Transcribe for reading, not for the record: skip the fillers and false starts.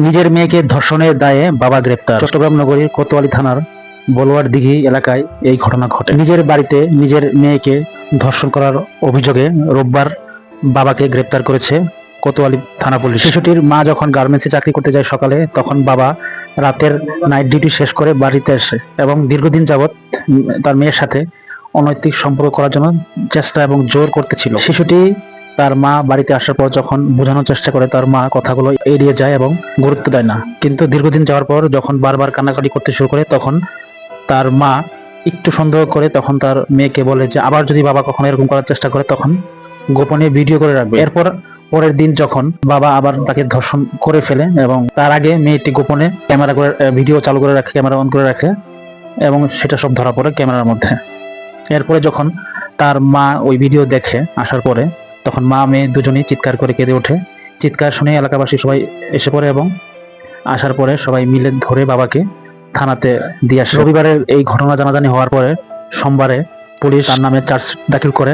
নিজের মেয়েকে ধর্ষণের দায়ে বাবা গ্রেপ্তার। চট্টগ্রাম নগরীর কোতোয়ালী থানার বলুয়ার দিঘি এলাকায় এই ঘটনা ঘটে। নিজের বাড়িতে নিজের মেয়েকে ধর্ষণ করার অভিযোগে রোববার বাবাকে গ্রেপ্তার করেছে কোতোয়ালী থানা পুলিশ। শিশুটির মা যখন গার্মেন্টসে চাকরি করতে যায় সকালে, তখন বাবা রাতের নাইট ডিউটি শেষ করে বাড়িতে আসে এবং দীর্ঘদিন যাবৎ তার মেয়ের সাথে অনৈতিক সম্পর্ক করার জন্য চেষ্টা এবং জোর করতেছিল। শিশুটি তার মা বাড়িতে আসার পর যখন বোঝানোর চেষ্টা করে, তার মা কথাগুলো এড়িয়ে যায় এবং গুরুত্ব দেয় না। কিন্তু দীর্ঘদিন যাওয়ার পর যখন বারবার কান্নাকাটি করতে শুরু করে, তখন তার মা একটু সন্দেহ করে তখন তার মেয়েকে বলে যে আবার যদি বাবা কখনো এরকম করার চেষ্টা করে তখন গোপনে ভিডিও করে রাখবে। এরপর পরের দিন যখন বাবা আবার তাকে ধর্ষণ করে ফেলে এবং তার আগে মেয়েটি গোপনে ক্যামেরা করে ভিডিও চালু করে রাখে, ক্যামেরা অন করে রাখে এবং সেটা সব ধরা পড়ে ক্যামেরার মধ্যে। এরপরে যখন তার মা ওই ভিডিও দেখে আসার পরে, তখন মা মেয়ে দুজনেই চিৎকার করে কেঁদে ওঠে। চিৎকার শুনে এলাকাবাসী সবাই এসে পড়ে এবং আসার পরে সবাই মিলে ধরে বাবাকে থানাতে দিয়ে আসে। রবিবারের এই ঘটনা জানাজানি হওয়ার পরে সোমবারে পুলিশ তার নামে চার্জশিট দাখিল করে।